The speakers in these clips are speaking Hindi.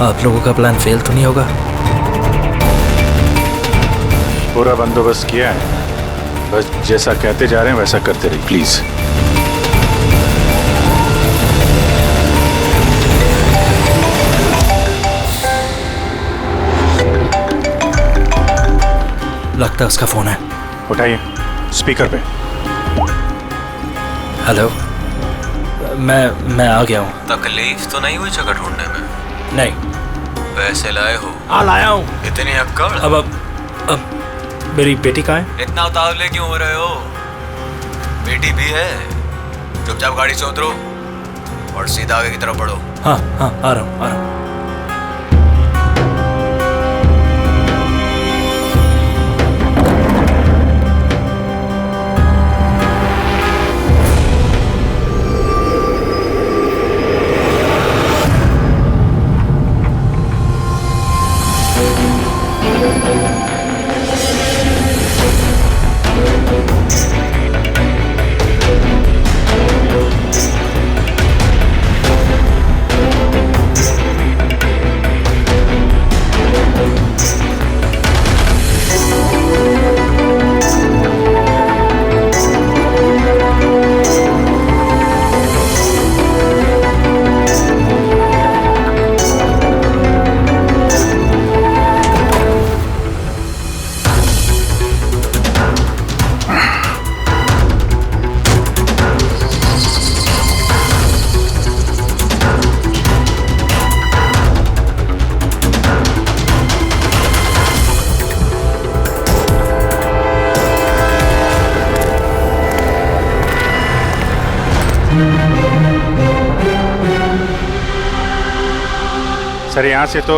आप लोगों का प्लान फेल तो नहीं होगा? पूरा बंदोबस्त किया है, बस जैसा कहते जा रहे हैं वैसा करते रहिए प्लीज। लगता है उसका फोन है। उठाइए, स्पीकर पे। हेलो, मैं आ गया हूँ। तकलीफ तो नहीं हुई जगह ढूंढने में? नहीं। पैसे लाए हो? हाँ लाया हूँ। इतनी अक्कड़? अब मेरी बेटी कहाँ है? इतना उतावले क्यों हो रहे हो? बेटी भी है। चुपचाप गाड़ी से उतरो और सीधा आगे की तरफ बढ़ो। हाँ आ रहा हूँ। सर यहाँ से तो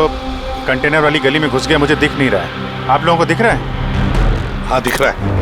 कंटेनर वाली गली में घुस गया, मुझे दिख नहीं रहा है। आप लोगों को दिख रहा है? हाँ दिख रहा है।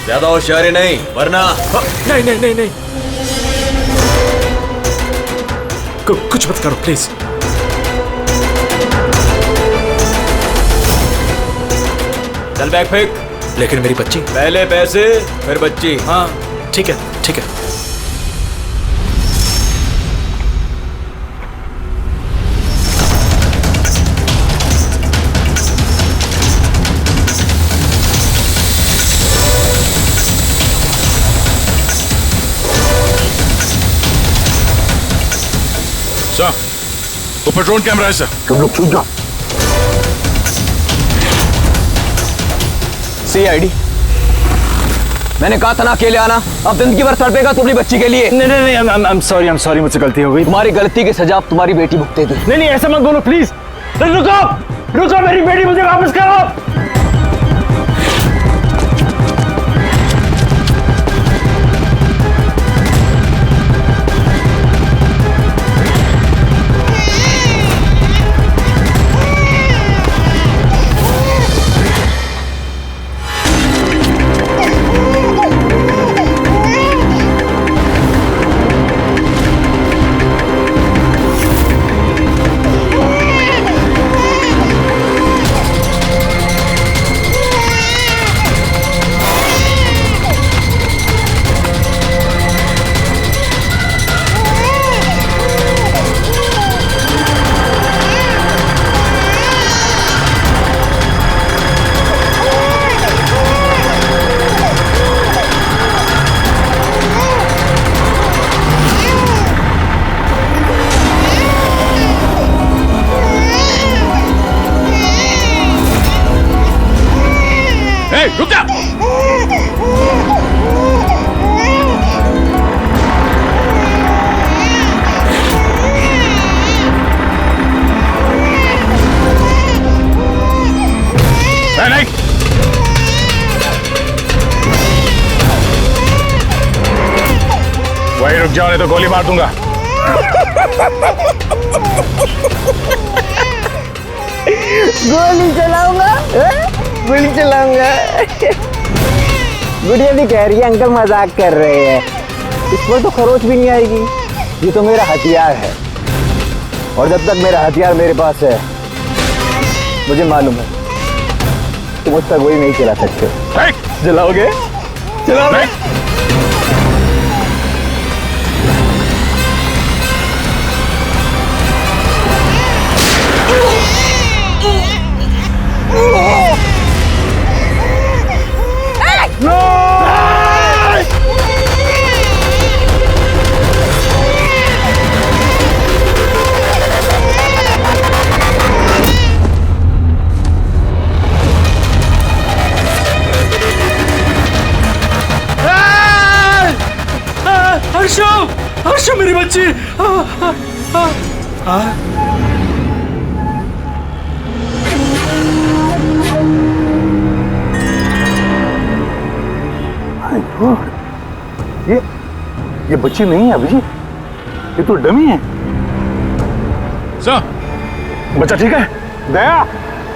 ज्यादा होशियारी नहीं वरना। नहीं। कुछ मत करो प्लीज। चल बैग फेंक। लेकिन मेरी बच्ची। पहले पैसे फिर बच्ची। हाँ ठीक है। सर, ऊपर ड्रोन कैमरा है सर। तुम लोग छूट जाओ। CID, मैंने कहा था ना अकेले आना। अब जिंदगी भर तड़पेगा तुम अपनी बच्ची के लिए। नहीं, आई एम सॉरी, मुझसे गलती हो गई। तुम्हारी गलती की सजा अब तुम्हारी बेटी भुगतेगी। नहीं, ऐसा मत बोलो प्लीज। रुको, मेरी बेटी मुझे वापस करो। रुक जा। वही रुक जाओ, नहीं तो गोली मार दूंगा। गोली चलाऊंगा, गोली चलाऊंगा। गुड़िया भी कह रही है अंकल मजाक कर रहे हैं, इस पर तो खरोच भी नहीं आएगी। ये तो मेरा हथियार है, और जब तक मेरा हथियार मेरे पास है, मुझे मालूम है तुम मुझ तक गोली नहीं चला सकते। चलाओगे? चलाओगे? हर्षो मेरी बच्ची। ये बच्ची नहीं है अभिजीत, ये तो डमी है। सर, बच्चा ठीक है? दया,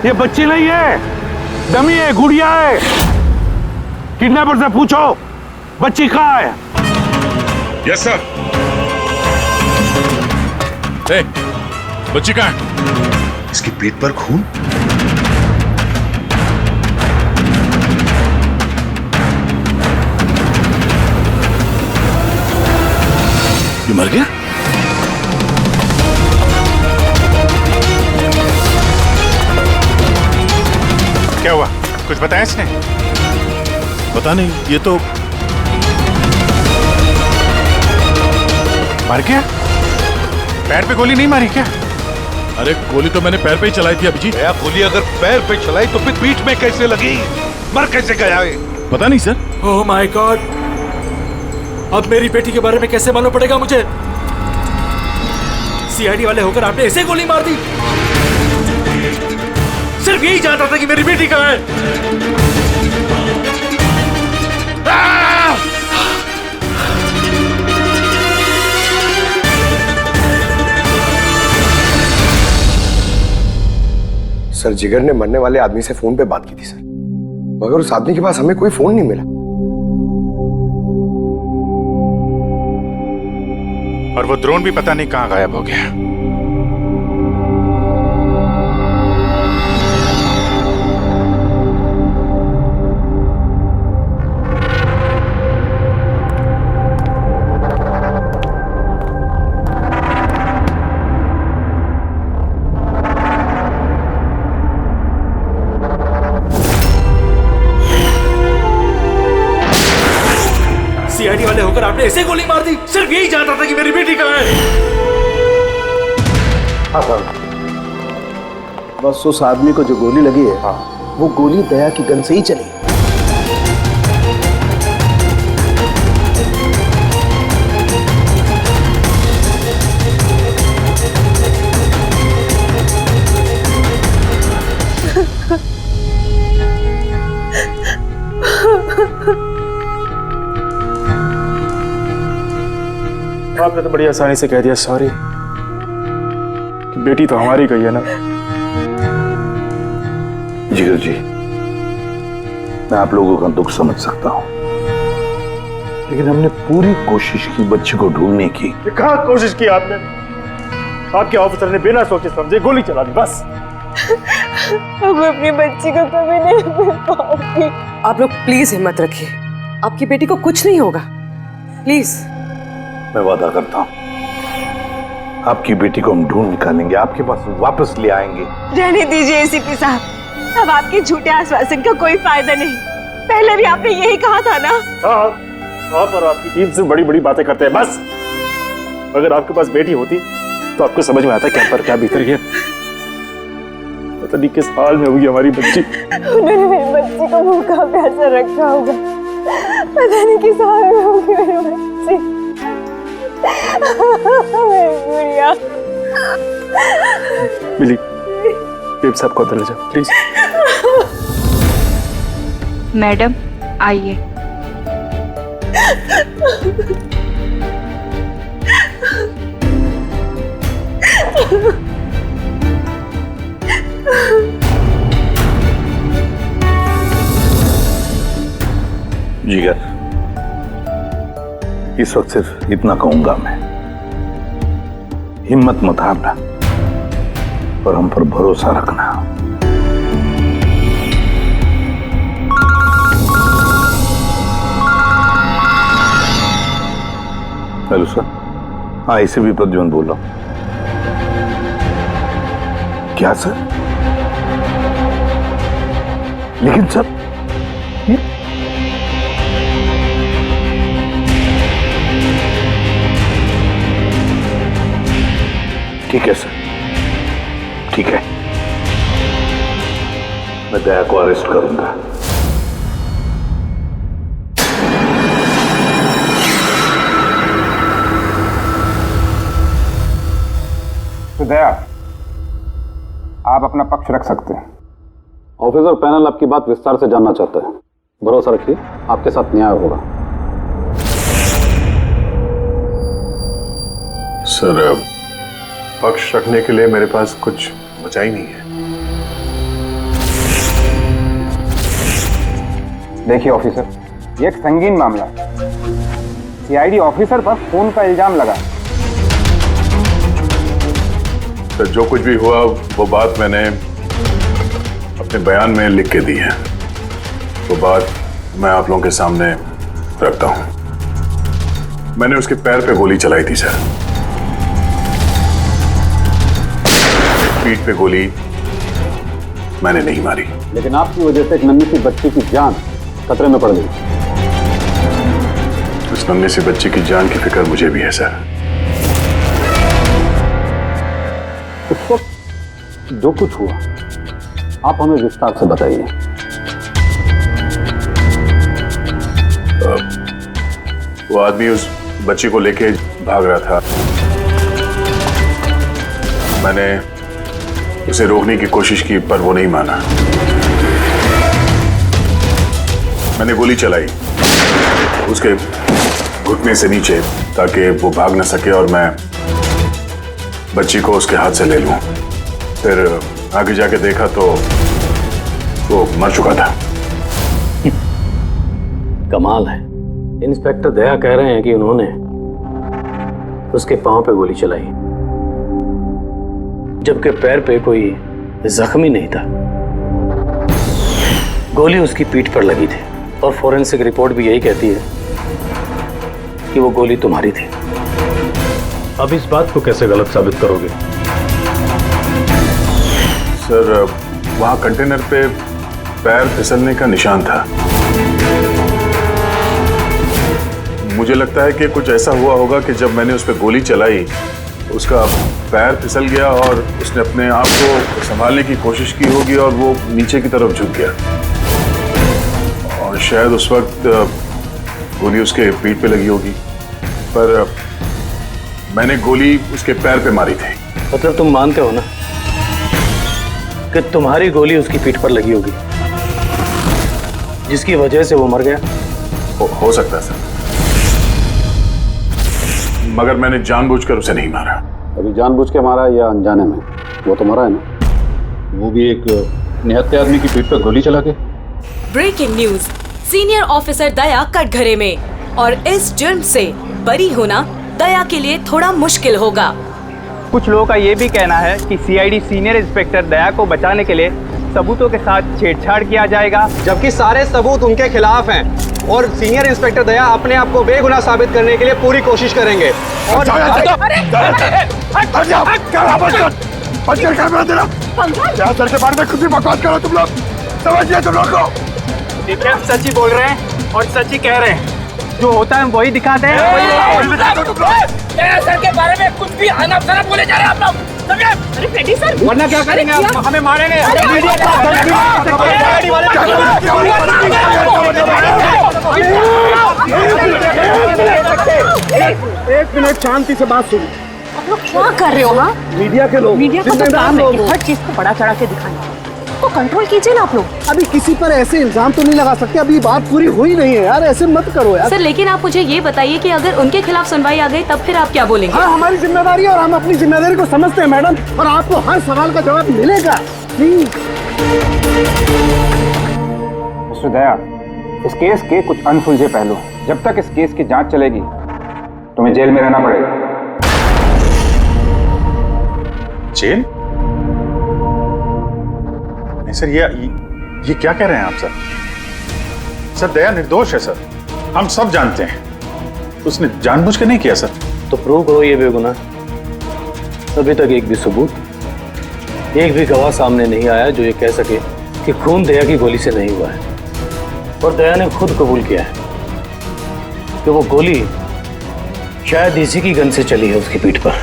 ये बच्ची नहीं है, डमी है, गुड़िया है। किडनैपर से पूछो बच्ची कहाँ है। Yes sir. बच्ची कहाँ है? इसके पेट पर खून। ये मर गया? क्या हुआ, कुछ बताया इसने? पता नहीं, ये तो मर गया? पैर पे गोली नहीं मारी क्या? अरे गोली तो मैंने पैर पे ही चलाई थी अभिजीत। गोली अगर पैर पे चलाई तो फिर पीठ में कैसे लगी? मर कैसे गया? पता नहीं सर। ओह माय गॉड, अब मेरी बेटी के बारे में कैसे मालूम पड़ेगा मुझे? सीआईडी वाले होकर आपने ऐसे गोली मार दी? सिर्फ यही जानता था कि मेरी बेटी कहाँ है। सर, जिगर ने मरने वाले आदमी से फोन पे बात की थी सर, मगर उस आदमी के पास हमें कोई फोन नहीं मिला। और वो ड्रोन भी पता नहीं कहाँ गायब हो गया। सीआईडी वाले होकर आपने ऐसे गोली मार दी? सिर्फ यही जानता था कि मेरी बेटी कहाँ है। बस उस आदमी को जो गोली लगी है, वो गोली दया की गन से ही चली। आपने तो बड़ी आसानी से कह दिया सॉरी। बेटी तो हमारी गई है ना। जिगर जी, मैं आप लोगों का दुख समझ सकता हूं, लेकिन हमने पूरी कोशिश की बच्चे को ढूंढने की। कहाँ कोशिश की आपने? आपके ऑफिसर ने बिना सोचे समझे गोली चला दी, बस। अब अपनी बच्ची को कभी नहीं मिल पाऊंगी। आप लोग प्लीज हिम्मत रखिए, आपकी बेटी को कुछ नहीं होगा, प्लीज। मैं वादा करता हूं, आपकी बेटी को हम ढूंढ निकालेंगे, आपके पास वापस ले आएंगे। रहने दीजिए एसीपी साहब, अब आपके झूठे आश्वासन का कोई फायदा नहीं। पहले भी आपने यही कहा था ना। हाँ, आप और आपकी टीम से बड़ी बड़ी बातें करते हैं, बस। अगर आपके पास बेटी होती तो आपको समझ में आता क्या पर क्या भीतर है। पता नहीं किस हाल में होगी हमारी बच्ची। उन्होंने मेरी बच्ची को भूखा प्यासा रखा होगा, पता नहीं किस हाल में होगी मेरी बच्ची। मेरी गुड़िया। मिली, बेब साहब को अंदर ले जाओ प्लीज। मैडम आइए। जिगर, इस वक्त सिर्फ इतना कहूंगा मैं, हिम्मत मत हारना और हम पर भरोसा रखना। Hello sir. हाँ, इसे भी प्रद्युम्न बोल रहा हूं। क्या सर? लेकिन सर ये ठीक है सर, ठीक है, मैं दया को अरेस्ट करूंगा। तो दया, आप अपना पक्ष रख सकते हैं। ऑफिसर पैनल आपकी बात विस्तार से जानना चाहता है। भरोसा रखिए, आपके साथ न्याय होगा। सर, पक्ष रखने के लिए मेरे पास कुछ बचा ही नहीं है। देखिए ऑफिसर, ये एक संगीन मामला है। सीआईडी ऑफिसर पर खून का इल्जाम लगा। सर, जो कुछ भी हुआ वो बात मैंने अपने बयान में लिख के दी है। वो बात मैं आप लोगों के सामने रखता हूं। मैंने उसके पैर पे गोली चलाई थी सर। पीठ पे गोली मैंने नहीं मारी। लेकिन आपकी वजह से एक नन्ही सी बच्ची की जान खतरे में पड़ गई। उस नन्ही सी बच्ची की जान की फिक्र मुझे भी है सर। उस वक्त जो कुछ हुआ आप हमें विस्तार से बताइए। वो आदमी उस बच्ची को लेके भाग रहा था। मैंने उसे रोकने की कोशिश की पर वो नहीं माना। मैंने गोली चलाई उसके घुटने से नीचे ताकि वो भाग न सके और मैं बच्ची को उसके हाथ से ले लूं। फिर आगे जाके देखा तो वो मर चुका था। कमाल है। इंस्पेक्टर दया कह रहे हैं कि उन्होंने उसके पांव पे गोली चलाई, जबकि पैर पे कोई जख्मी नहीं था। गोली उसकी पीठ पर लगी थी और फोरेंसिक रिपोर्ट भी यही कहती है कि वो गोली तुम्हारी थी। अब इस बात को कैसे गलत साबित करोगे? सर, वहां कंटेनर पे पैर फिसलने का निशान था। मुझे लगता है कि कुछ ऐसा हुआ होगा कि जब मैंने उस पर गोली चलाई उसका पैर फिसल गया और उसने अपने आप को संभालने की कोशिश की होगी और वो नीचे की तरफ झुक गया और शायद उस वक्त गोली उसके पीठ पे लगी होगी। पर मैंने गोली उसके पैर पे मारी थी। मतलब तुम मानते हो ना कि तुम्हारी गोली उसकी पीठ पर लगी होगी जिसकी वजह से वो मर गया? हो सकता है सर, मगर मैंने जानबूझकर उसे नहीं मारा। अभी जानबूझ के मारा या अनजाने में, वो तो मरा है ना, वो भी एक निहत्थे आदमी की पीठ पर गोली चला के। ब्रेकिंग न्यूज, सीनियर ऑफिसर दया कटघरे में और इस जुर्म से बरी होना दया के लिए थोड़ा मुश्किल होगा। कुछ लोगों का ये भी कहना है कि सीआईडी सीनियर इंस्पेक्टर दया को बचाने के लिए सबूतों के साथ छेड़छाड़ किया जाएगा, जबकि सारे सबूत उनके खिलाफ हैं और सीनियर इंस्पेक्टर दया अपने आप को बेगुनाह साबित करने के लिए पूरी कोशिश करेंगे। और तुम लोग समझिए, तुम लोग को सच ही बोल रहे हैं और सच ही कह रहे हैं। जो होता है वही दिखाते हैं। सर के बारे में कुछ भी अनाप-शनाप बोले जा रहे हैं आप लोग। अरे फ्रेडी सर, वरना क्या करेंगे आप? हमें मारेंगे। एक मिनट शांति से बात सुनो। आप लोग क्या कर रहे हो? हाँ, मीडिया के लोग, मीडिया का तो काम है कि हर चीज को बड़ा चढ़ा के दिखाना। तो कंट्रोल कीजिए ना आप लोग। अभी किसी पर ऐसे इल्जाम तो नहीं लगा सकते, अभी बात पूरी हुई नहीं है यार, ऐसे मत करो यार। सर लेकिन आप मुझे ये बताइए कि अगर उनके खिलाफ सुनवाई आ गई तब फिर आप क्या बोलेंगे? हाँ, हमारी जिम्मेदारी है और हम अपनी जिम्मेदारी को समझते हैं मैडम, और आपको हर सवाल का जवाब मिलेगा। प्लीज मिस्टर दया, इस केस के कुछ अनसुलझे पहलू हैं। जब तक इस केस की जांच चलेगी तुम्हें जेल में रहना पड़ेगा। जेल? नहीं सर, ये क्या कह रहे हैं आप सर? सर दया निर्दोष है सर, हम सब जानते हैं, उसने जानबूझ के नहीं किया सर। तो प्रूव करो ये बेगुनाह। अभी तक एक भी सबूत, एक भी गवाह सामने नहीं आया जो ये कह सके कि खून दया की गोली से नहीं हुआ है। और दया ने खुद कबूल किया है कि वो गोली शायद इसी की गन से चली है उसकी पीठ पर।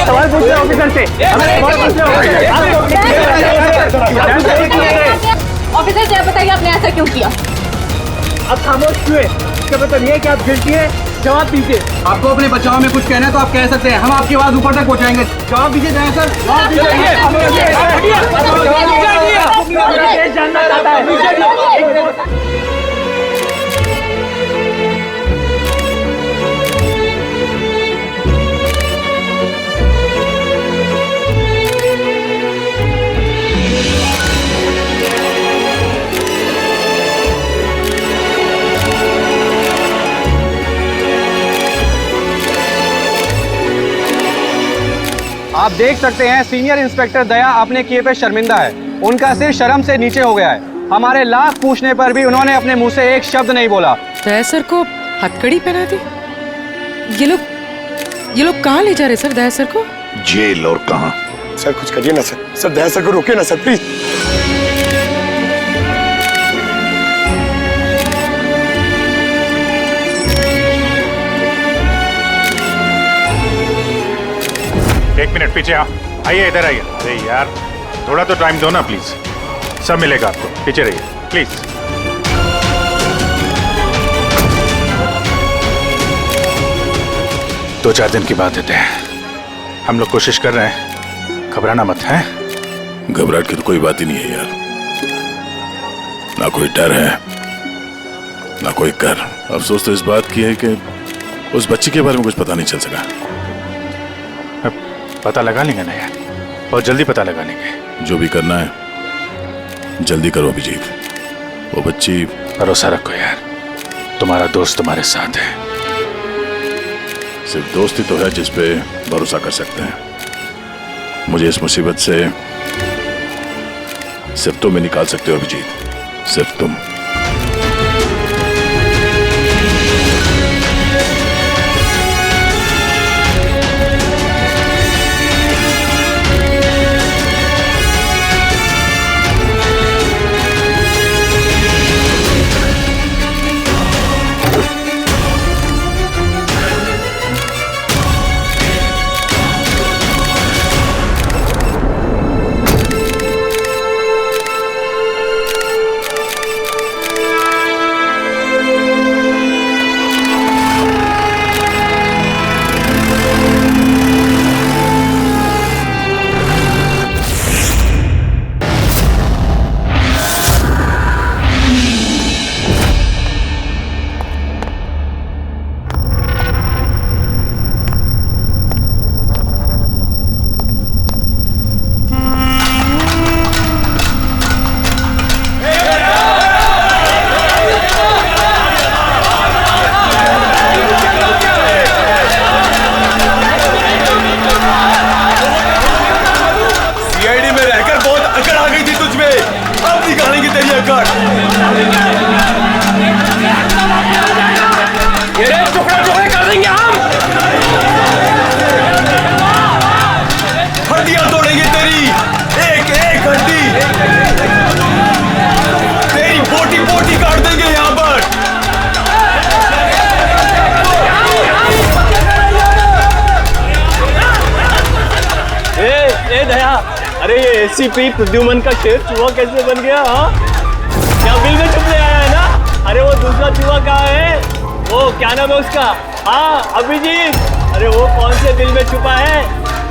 सवाल पूछ रहे ऑफिसर से। ऑफिसर से बताइए आपने ऐसा क्यों किया? आप खामोश क्यों हैं? इसका मतलब ये है कि आप गिल्टी हैं, जवाब दीजिए। आपको अपने बचाव में कुछ कहना है तो आप कह सकते हैं, हम आपकी आवाज ऊपर तक पहुंचाएंगे। जवाब दीजिए दया सर, जवाब दीजिए। जानना चाहता है। आप देख सकते हैं सीनियर इंस्पेक्टर दया अपने किए पे शर्मिंदा है। उनका सिर शर्म से नीचे हो गया है। हमारे लाख पूछने पर भी उन्होंने अपने मुंह से एक शब्द नहीं बोला। दया सर को हथकड़ी पहना दी। ये लोग कहाँ ले जा रहे सर दया सर को? जेल। और कहाँ? सर कुछ करिए ना सर, सर दया सर को रोकिए ना सर प्लीज। एक मिनट पीछे आओ, आइए इधर आइए। अरे यार थोड़ा तो टाइम दो ना प्लीज, सब मिलेगा आपको। पीछे रहिए प्लीज। दो चार दिन की बात है, हम लोग कोशिश कर रहे हैं, घबराना मत है। घबराहट की तो कोई बात ही नहीं है यार, ना कोई डर है ना कोई कर। अफसोस तो इस बात की है कि उस बच्ची के बारे में कुछ पता नहीं चल सका। पता लगा लेंगे ना यार, बहुत जल्दी पता लगा लेंगे। जो भी करना है जल्दी करो अभिजीत। वो बच्ची, भरोसा रखो यार, तुम्हारा दोस्त तुम्हारे साथ है। सिर्फ दोस्ती तो है जिस पे भरोसा कर सकते हैं। मुझे इस मुसीबत से सिर्फ तुम ही निकाल सकते हो अभिजीत, सिर्फ तुम। अरे ये एसीपी प्रद्युमन का शेर चूहा कैसे बन गया? हाँ, क्या बिल में छुपने आया है ना? अरे वो दूसरा चूहा कहाँ है? वो क्या नाम है उसका? हाँ, अभिजीत। अरे वो कौन से बिल में छुपा है?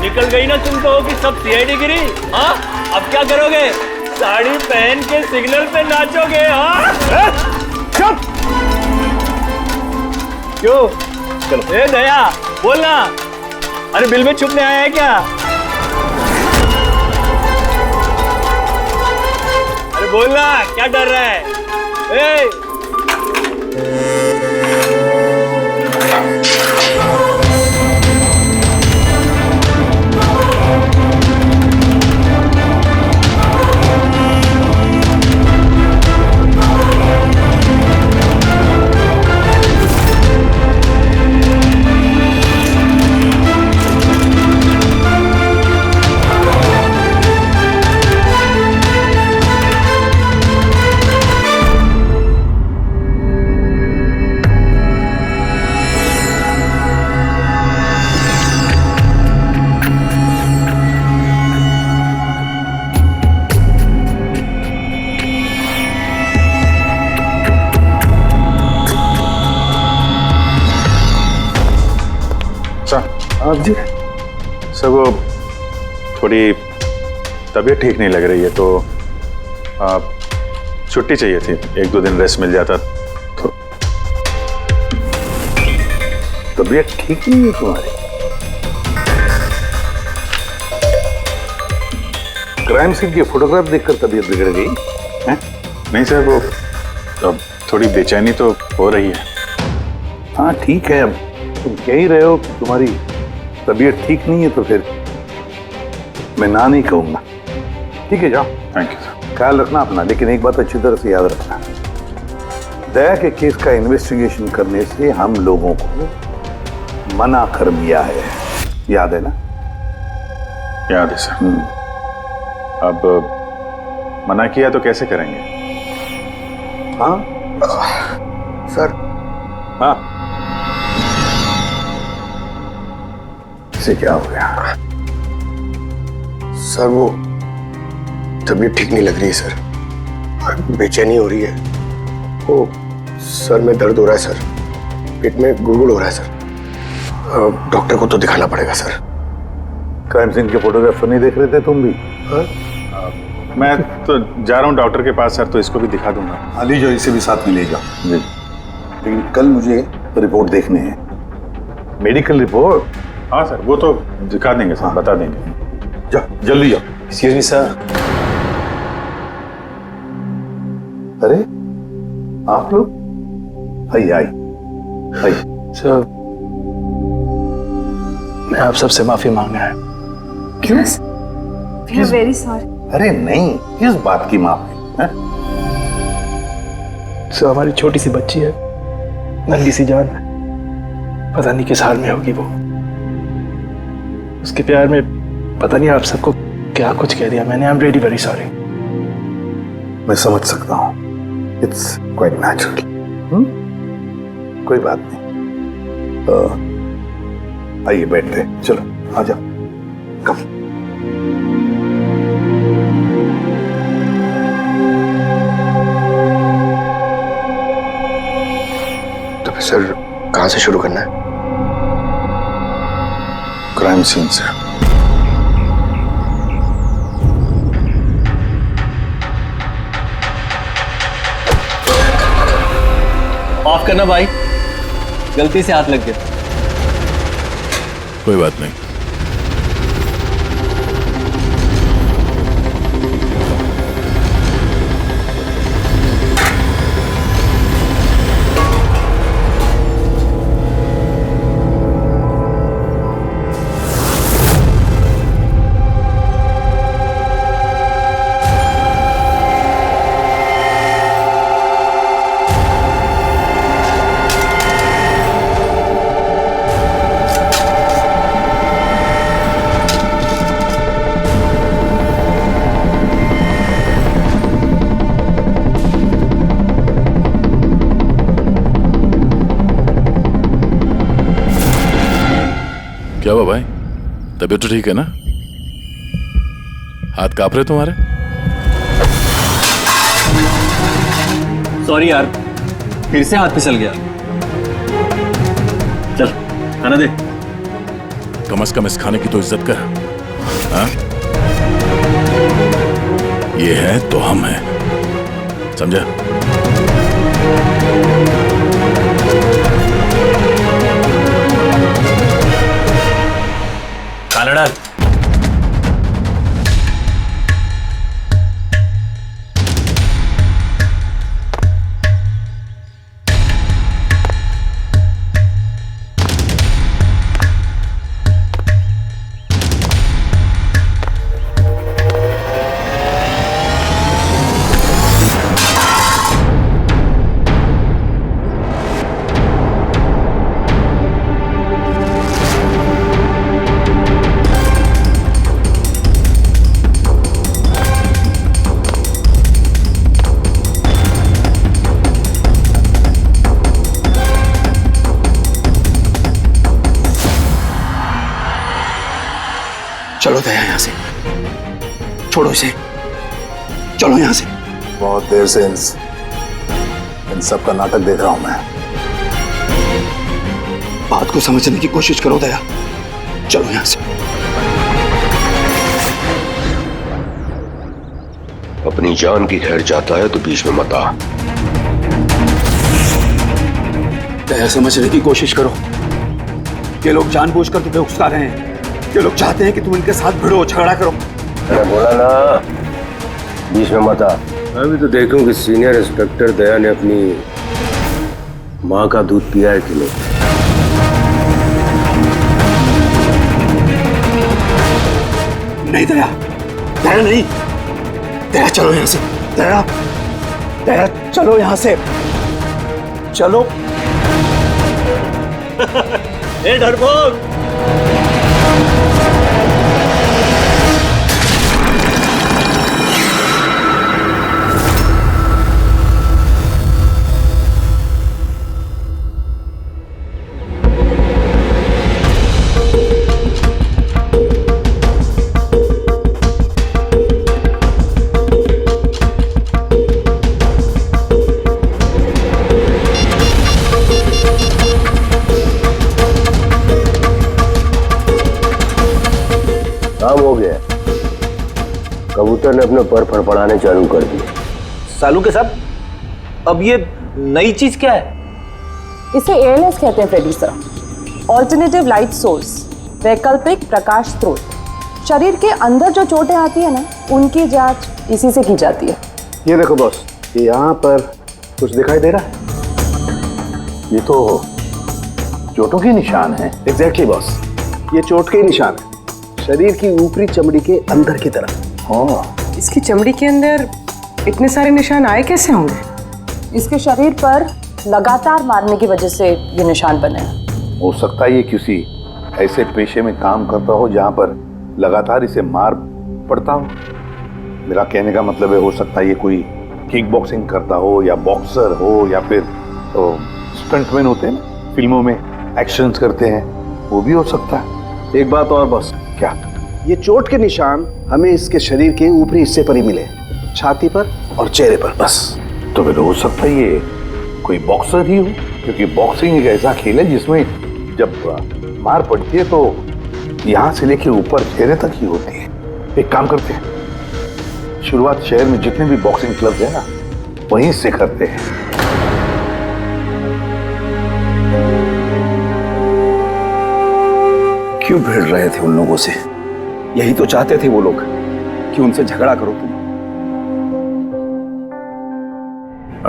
निकल गई ना तुम तो कि सब सीआईडी गिरी। हाँ, अब क्या करोगे? साड़ी पहन के सिग्नल पे नाचोगे? हाँ, चुप। क्यों? चलो, ए दया, बोलना। अरे बिल में छुपने आया है क्या? अरे बोलना, क्या डर रहा है? ए! आप जी सर, वो थोड़ी तबीयत ठीक नहीं लग रही है तो छुट्टी चाहिए थी, 1-2 दिन रेस्ट मिल जाता तो। तबीयत ठीक नहीं है तुम्हारी? क्राइम सीन की फोटोग्राफ देखकर तबीयत बिगड़ गई है? नहीं सर, वो अब थोड़ी बेचैनी तो हो रही है। हाँ ठीक है, अब तुम कह ही रहे हो कि तुम्हारी तबीयत ठीक नहीं है तो फिर मैं ना नहीं कहूंगा। ठीक है, जाओ। Thank you sir. ख्याल रखना अपना, लेकिन एक बात अच्छी तरह से याद रखना, दया के केस का इन्वेस्टिगेशन करने से हम लोगों को मना कर दिया है, याद है ना? याद है सर। अब मना किया तो कैसे करेंगे? हाँ सर। हाँ, इसे क्या हो गया? सर वो तबीयत ठीक नहीं लग रही है सर, बेचैनी हो रही है, वो सर में दर्द हो रहा है सर, पेट में गुड़गुड़ हो रहा है सर, डॉक्टर को तो दिखाना पड़ेगा सर। क्राइम सीन के फोटोग्राफ नहीं देख रहे थे तुम भी? मैं तो जा रहा हूँ डॉक्टर के पास सर, तो इसको भी दिखा दूंगा। हाँ लीजिए, इसे भी साथ में ले जाओ। जी, लेकिन कल मुझे रिपोर्ट देखने है। Medical report? हाँ सर, वो तो दिखा देंगे सर, बता देंगे। जाओ जल्दी जाओ। Excuse me sir. अरे आप लोग? आइए आइए आइए। सर, मैं आप सबसे माफी मांग रहा है। क्यों? We are very sorry. अरे नहीं, किस बात की माफी है? सर, हमारी छोटी सी बच्ची है, नन्ही सी जान, पता नहीं किस हाल में होगी वो। उसके प्यार में पता नहीं आप सबको क्या कुछ कह दिया मैंने। I am really very sorry. मैं समझ सकता हूँ, इट्स क्वाइट नेचुरल। कोई बात नहीं। आइए बैठते, चलो आ जाओ। कम। तो फिर सर कहाँ से शुरू करना है? क्राइम सीन से। माफ करना भाई, गलती से हाथ लग गया। कोई बात नहीं। क्या हुआ भाई, तबीयत तो ठीक है ना? हाथ कांप रहे तुम्हारे? सॉरी यार, फिर से हाथ फिसल गया। चल खाना दे। कम से कम इस खाने की तो इज्जत कर। हाँ? ये है तो हम हैं, समझा? खाना डाल। चलो दया यहां से, छोड़ो इसे, चलो यहां से। बहुत देर से इन सब का नाटक देख रहा हूं मैं। बात को समझने की कोशिश करो दया, चलो यहां से। अपनी जान की खैर चाहता है तो बीच में मत आ। दया समझने की कोशिश करो। ये लोग जानबूझकर तुम्हें उकसा रहे हैं। ये लोग चाहते हैं कि तुम इनके साथ भिड़ो, झगड़ा करो। मैंने बोला ना बीच में मत आ। मैं भी तो देखूं कि सीनियर इंस्पेक्टर दया ने अपनी माँ का दूध पिया है कि नहीं। नहीं दया, दया नहीं, दया चलो यहां से। दया, दया चलो यहां से, चलो। ए डरपोक, काम हो गया। कबूतर ने अपने पर फड़फड़ाने चालू कर दिए। सालू के साहब, अब ये नई चीज क्या है? इसे ALS कहते हैं Freddy sir, alternative light source, वैकल्पिक प्रकाश स्रोत। शरीर के अंदर जो चोटें आती है ना, उनकी जांच इसी से की जाती है। ये देखो बॉस, ये यहाँ पर कुछ दिखाई दे रहा है? ये तो चोटों के निशान है। एग्जैक्टली बॉस, ये चोट के निशान है, शरीर की ऊपरी चमड़ी के अंदर की तरफ। हाँ, इसकी चमड़ी के अंदर इतने सारे निशान आए कैसे होंगे? इसके शरीर पर लगातार मारने की वजह से ये निशान बने हैं। हो सकता है ये किसी ऐसे पेशे में काम करता हो जहां पर लगातार इसे मार पड़ता हो। मेरा कहने का मतलब है, हो सकता है ये कोई किक बॉक्सिंग करता हो, या बॉक्सर हो, या फिर स्टंटमैन होते हैं ना, फिल्मों में एक्शंस करते हैं, वो भी हो सकता है। एक बात और बॉस, क्या? ये चोट के निशान हमें इसके शरीर के ऊपरी हिस्से पर ही मिले, छाती पर और चेहरे पर बस। तो फिर हो सकता है ये कोई बॉक्सर ही हो, क्योंकि बॉक्सिंग एक ऐसा खेल है जिसमें जब मार पड़ती है तो यहाँ से लेके ऊपर चेहरे तक ही होती है। एक काम करते हैं, शुरुआत शहर में जितने भी बॉक्सिंग क्लब है ना, वहीं से करते हैं। क्यों भिड़ रहे थे उन लोगों से? यही तो चाहते थे वो लोग कि उनसे झगड़ा करो तुम।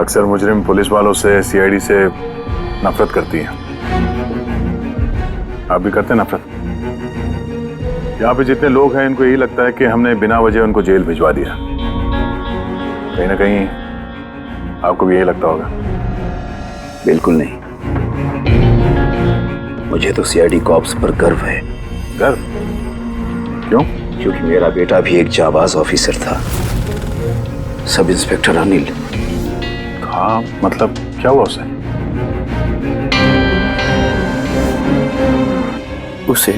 अक्सर मुजरिम पुलिस वालों से, सीआईडी से नफरत करती है। आप भी करते हैं नफरत? यहाँ पे जितने लोग हैं, इनको यही लगता है कि हमने बिना वजह उनको जेल भिजवा दिया। कहीं ना कहीं आपको भी यही लगता होगा। बिल्कुल नहीं, मुझे तो सीआईडी कॉप्स पर गर्व है। गर्व? क्यों? क्योंकि मेरा बेटा भी एक जाबाज ऑफिसर था, सब इंस्पेक्टर अनिल। हाँ, मतलब क्या हुआ उसे? उसे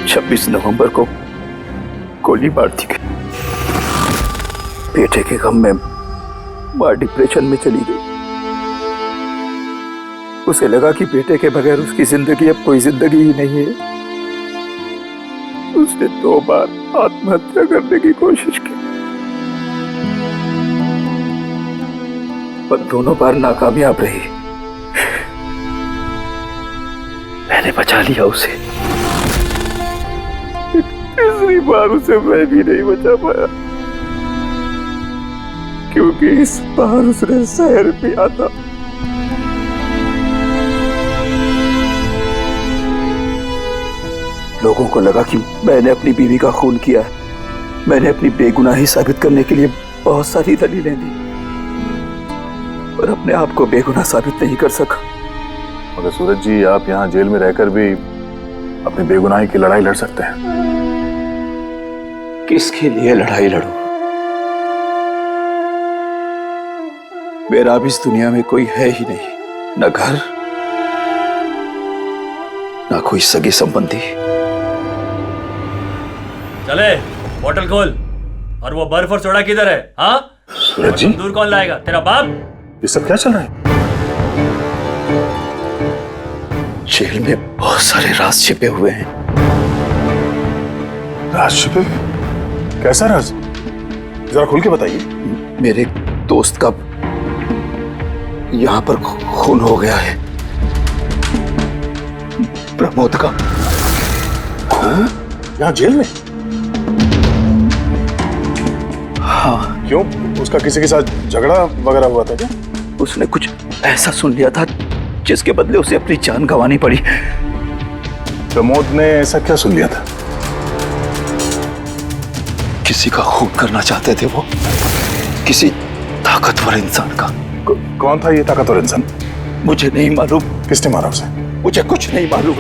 26 नवंबर को गोली मार दी गई। बेटे के गम में मां डिप्रेशन में चली गई। उसे लगा कि बेटे के बगैर उसकी जिंदगी अब कोई जिंदगी ही नहीं है। उसने 2 बार आत्महत्या करने की कोशिश की, पर दोनों बार नाकामयाब रही। मैंने बचा लिया उसे। तीसरी बार उसे मैं भी नहीं बचा पाया, क्योंकि इस बार उसने शहर पिया था। लोगों को लगा कि मैंने अपनी बीवी का खून किया है। मैंने अपनी बेगुनाही साबित करने के लिए बहुत सारी दलीलें दी, पर अपने आप को बेगुनाह साबित नहीं कर सका। मगर सूरज जी, आप यहाँ जेल में रहकर भी अपनी बेगुनाही की लड़ाई लड़ सकते हैं। किसके लिए लड़ाई लड़ूं? मेरा अब इस दुनिया में कोई है ही नहीं, न घर, न कोई सगे संबंधी। चले, बोतल खोल। और वो बर्फ और सोडा किधर है? हाँ सूरज जी, दूर कौन लाएगा? तेरा बाप? ये सब क्या चल रहा है? जेल में बहुत सारे राज छिपे हुए हैं। राज छिपे? कैसा राज? जरा खुल के बताइए। मेरे दोस्त का यहां पर खून हो गया है। प्रमोद का। खून? यहाँ जेल में? हाँ। क्यों? उसका किसी के साथ झगड़ा वगैरह हुआ था क्या? उसने कुछ ऐसा सुन लिया था जिसके बदले उसे अपनी जान गंवानी पड़ी। प्रमोद ने ऐसा क्या सुन लिया था? किसी का खून करना चाहते थे वो, किसी ताकतवर इंसान का। कौन था ये ताकतवर इंसान? मुझे नहीं मालूम। किसने मारा उसे? मुझे कुछ नहीं मालूम।